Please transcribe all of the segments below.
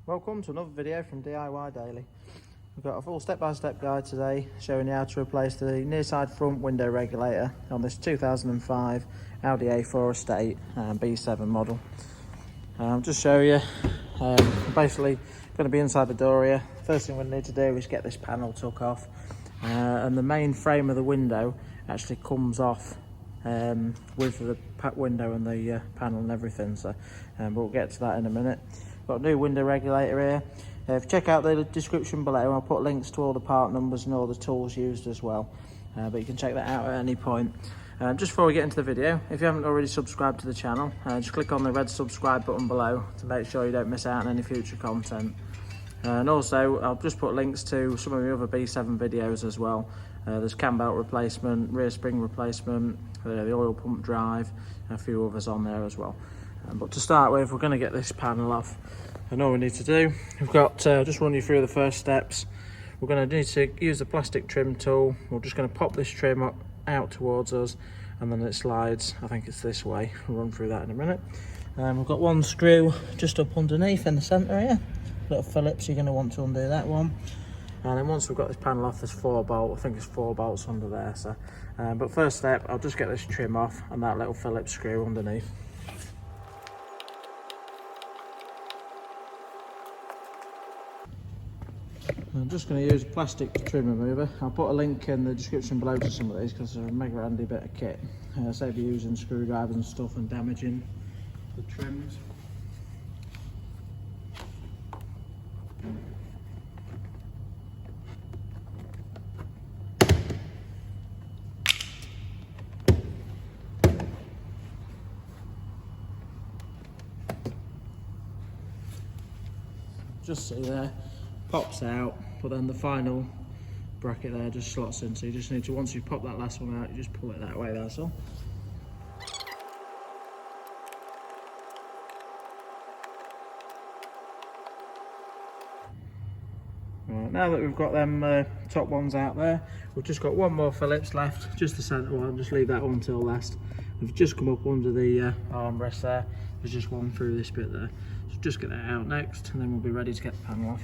Welcome to another video from DIY Daily. We've got a full step-by-step guide today showing you how to replace the near side front window regulator on this 2005 Audi A4 estate B7 model. Just show you, basically going to be inside the door here. First thing we need to do is get this panel took off, and the main frame of the window actually comes off with the window and the panel and everything, so we'll get to that in a minute. Got a new window regulator here. If you check out the description below, I'll put links to all the part numbers and all the tools used as well, but you can check that out at any point. Just before we get into the video, if you haven't already subscribed to the channel, just click on the red subscribe button below to make sure you don't miss out on any future content. And also, I'll just put links to some of the other B7 videos as well. There's cam belt replacement, rear spring replacement, the oil pump drive, and a few others on there as well. But to start with, we're going to get this panel off. And all we need to do, we've got, just run you through the first steps. We're going to need to use the plastic trim tool. We're just going to pop this trim up, out towards us, and then it slides. I think it's this way. We'll run through that in a minute. We've got one screw just up underneath in the centre here. Little Phillips, you're going to want to undo that one. And then once we've got this panel off, there's 4 bolts. I think there's 4 bolts under there. So, but first step, I'll just get this trim off and that little Phillips screw underneath. I'm just going to use a plastic trim remover. I'll put a link in the description below to some of these because they're a mega handy bit of kit. Save you using screwdrivers and stuff and damaging the trims. Just see there, pops out, but then the final bracket there just slots in, so you just need to, once you pop that last one out, you just pull it that way, that's all. Right, now that we've got them top ones out there, we've just got one more Phillips left, just the centre one. Just leave that one till last. We've just come up under the armrest there, there's just one through this bit there. So just get that out next, and then we'll be ready to get the panel off.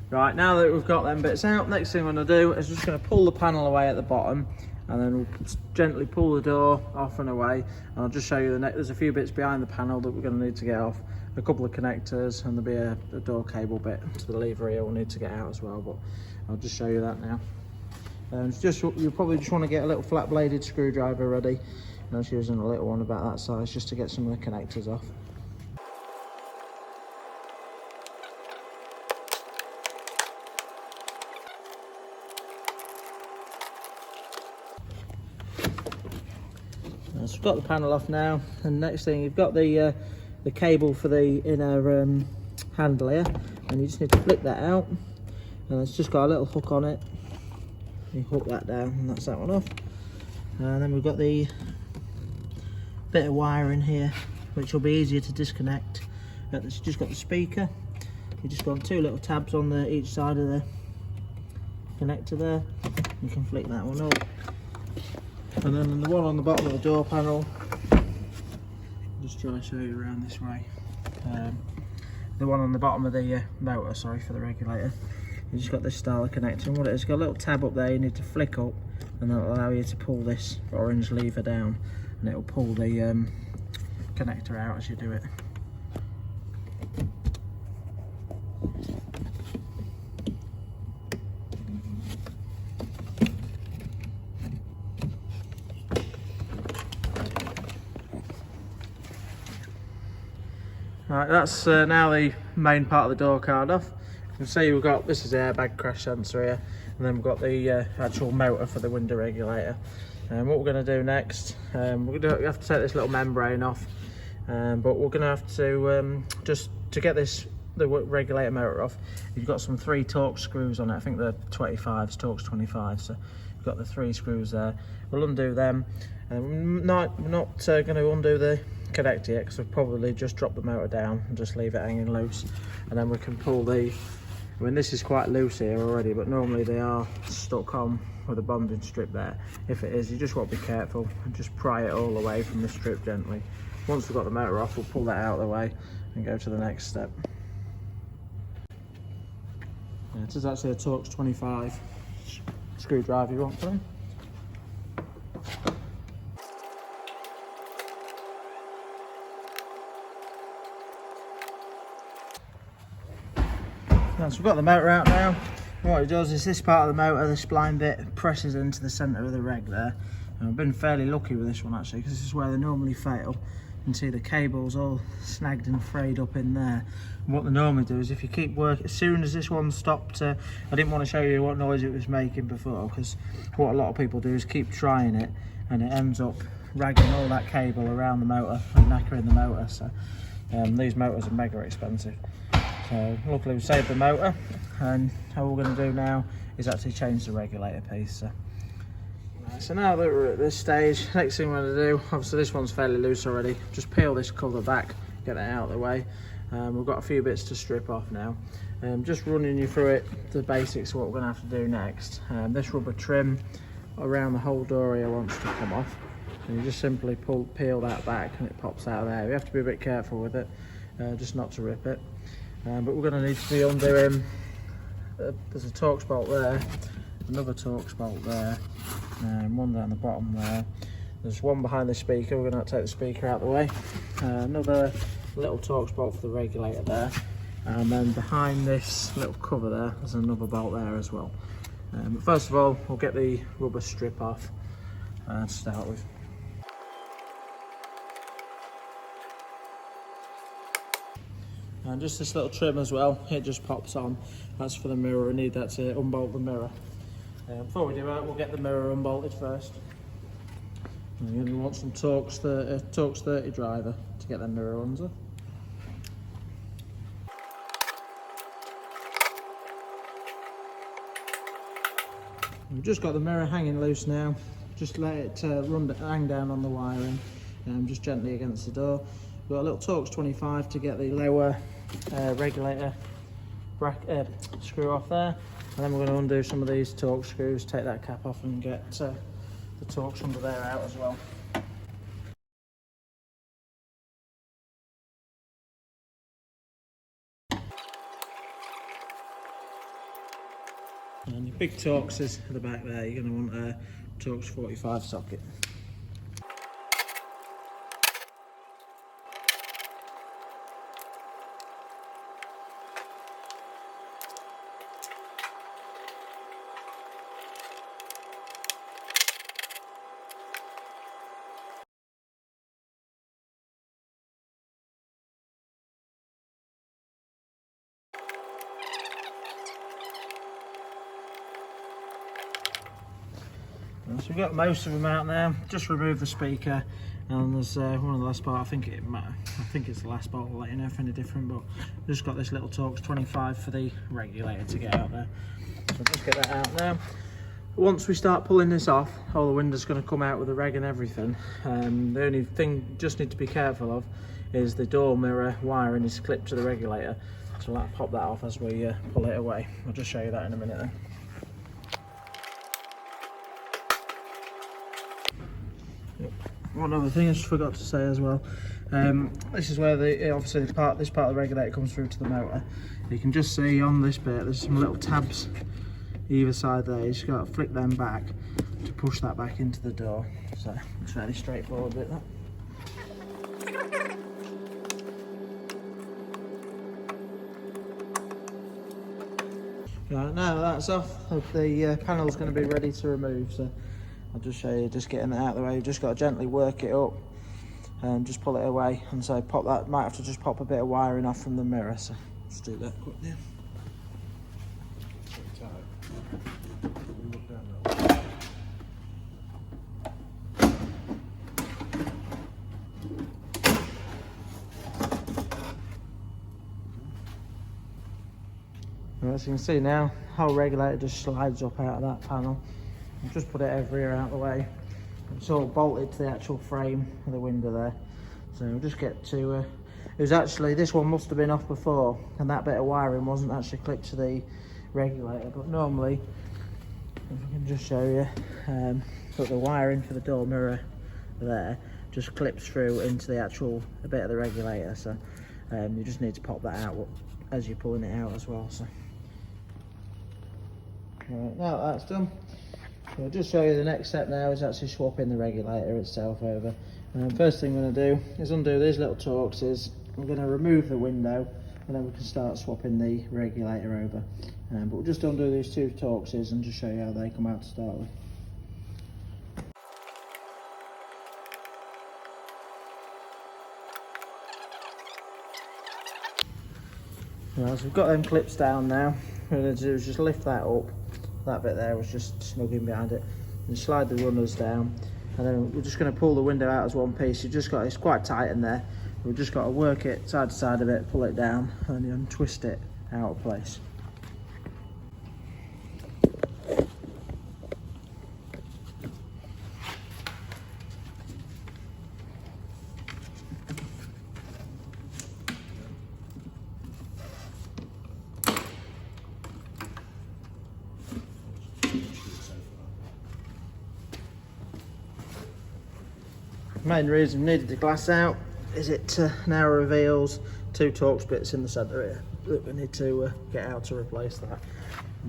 Right, now that we've got them bits out, next thing I'm going to do is just going to pull the panel away at the bottom, and then we'll gently pull the door off and away, and I'll just show you there's a few bits behind the panel that we're going to need to get off, a couple of connectors, and there'll be a door cable bit to the lever here we'll need to get out as well, but I'll just show you that now. You probably just want to get a little flat bladed screwdriver ready. I was using a little one about that size just to get some of the connectors off. So we've got the panel off now, and next thing you've got the cable for the inner handle here, and you just need to flick that out, and it's just got a little hook on it. You hook that down, and that's that one off. And then we've got the bit of wire in here, which will be easier to disconnect. It's just got the speaker. You just got 2 little tabs on each side of the connector there. You can flick that one up. And then the one on the bottom of the door panel, just try to show you around this way. The one on the bottom of the motor, sorry, for the regulator. You just got this style of connector, and what it is, got a little tab up there you need to flick up, and that'll allow you to pull this orange lever down, and it'll pull the connector out as you do it. Right, that's now the main part of the door card off. You can see we've got, this is the airbag crash sensor here, and then we've got the actual motor for the window regulator. And what we're going to do next, we're going to have to take this little membrane off, but we're going to have to, just to get the regulator motor off, you've got some 3 Torx screws on it. I think they're 25s, Torx 25, so you've got the 3 screws there. We'll undo them, and we're not going to undo the connector yet, because we'll probably just drop the motor down and just leave it hanging loose, and then we can pull the I mean, this is quite loose here already, but normally they are stuck on with a bonding strip there. If it is, you just want to be careful and just pry it all away from the strip gently. Once we've got the motor off, we'll pull that out of the way and go to the next step. Yeah, it is actually a Torx 25 screwdriver you want for them. So we've got the motor out now. What it does is this part of the motor, the spline bit, presses into the centre of the reg there. And I've been fairly lucky with this one actually, because this is where they normally fail. You can see the cable's all snagged and frayed up in there. And what they normally do is if you keep working, as soon as this one stopped, I didn't want to show you what noise it was making before, because what a lot of people do is keep trying it and it ends up ragging all that cable around the motor and knackering the motor. So these motors are mega expensive. So luckily we saved the motor, and how we're going to do now is actually change the regulator piece. So now that we're at this stage, next thing we're going to do, obviously this one's fairly loose already, just peel this cover back, get it out of the way. We've got a few bits to strip off now. Just running you through it, the basics of what we're going to have to do next. This rubber trim around the whole door here wants to come off. And you just simply peel that back and it pops out of there. You have to be a bit careful with it, just not to rip it. But we're going to need to be undoing, there's a Torx bolt there, another Torx bolt there, and one down the bottom there. There's one behind the speaker, we're going to take the speaker out of the way. Another little Torx bolt for the regulator there. And then behind this little cover there, there's another bolt there as well. But first of all, we'll get the rubber strip off to start with. And just this little trim as well, it just pops on. That's for the mirror, we need that to unbolt the mirror. Before we do that, we'll get the mirror unbolted first. And you're going to want some Torx 30 driver to get the mirror under. We've just got the mirror hanging loose now. Just let it hang down on the wiring, just gently against the door. We've got a little Torx 25 to get the lower regulator screw off there, and then we're going to undo some of these Torx screws, take that cap off and get the Torx under there out as well. And your big Torx is at the back there, you're going to want a Torx 45 socket. So we've got most of them out now. Just remove the speaker, and there's one of the last part. I think it's the last part. I'll let you know if any different. But just got this little Torx 25 for the regulator to get out there. So just get that out now. Once we start pulling this off, all the window's going to come out with the reg and everything. The only thing you just need to be careful of is the door mirror wiring is clipped to the regulator. So I'll pop that off as we pull it away. I'll just show you that in a minute then. One other thing I just forgot to say as well, this is where obviously this part of the regulator comes through to the motor. You can just see on this bit there's some little tabs either side there. You just got to flick them back to push that back into the door. So it's a fairly straightforward bit, that. Right, now that's off, the panel's going to be ready to remove. So I'll just show you, just getting it out of the way. You've just got to gently work it up and just pull it away. And so pop that, might have to just pop a bit of wiring off from the mirror. So let's do that quickly. As you can see now, the whole regulator just slides up out of that panel. I've just put it over here out of the way. It's all bolted to the actual frame of the window there. So we'll just get to it was actually, this one must have been off before, and that bit of wiring wasn't actually clipped to the regulator. But normally, if I can just show you, put the wiring for the door mirror there just clips through into the actual bit of the regulator, so you just need to pop that out as you're pulling it out as well. So right, now that that's done, I'll just show you the next step now is actually swapping the regulator itself over. First thing I'm going to do is undo these little Torxes. I'm going to remove the window, and then we can start swapping the regulator over. But we'll just undo these two Torxes and just show you how they come out to start with. Right, so we've got them clips down now. What we're going to do is just lift that up. That bit there was just snugging behind it. And slide the runners down. And then we're just going to pull the window out as one piece. You've just got, it's quite tight in there. We've just got to work it side to side a bit, pull it down, and then twist it out of place. The main reason we needed the glass out is it now reveals two Torx bits in the centre here that we need to get out to replace that.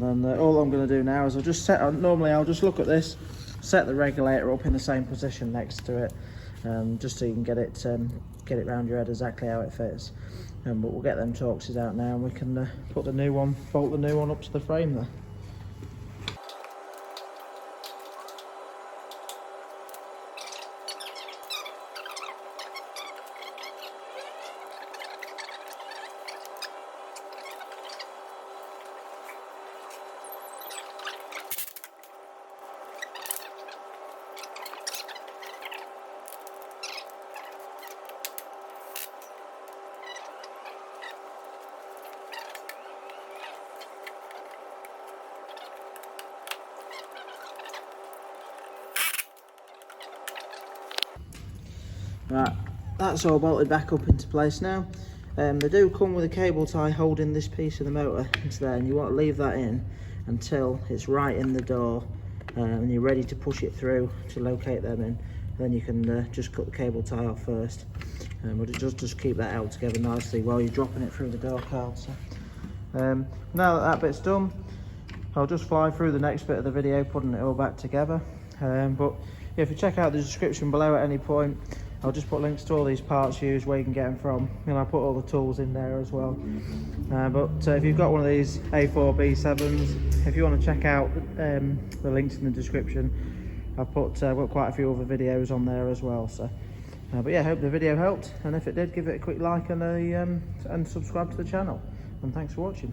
And then all I'm going to do now is I'll just normally I'll just look at this, set the regulator up in the same position next to it, just so you can get it round your head exactly how it fits. But we'll get them Torxes out now, and we can put the new one, bolt the new one up to the frame there. Right, that's all bolted back up into place now. They do come with a cable tie holding this piece of the motor into there, and you want to leave that in until it's right in the door and you're ready to push it through to locate them in. Then you can just cut the cable tie off first, but it does just keep that held together nicely while you're dropping it through the door card. So, now that bit's done, I'll just fly through the next bit of the video, putting it all back together. But yeah, if you check out the description below at any point, I'll just put links to all these parts used, where you can get them from, and I'll put all the tools in there as well. But if you've got one of these A4 B7s, if you want to check out the links in the description, I've got quite a few other videos on there as well. So, but yeah, I hope the video helped, and if it did, give it a quick like and subscribe to the channel. And thanks for watching.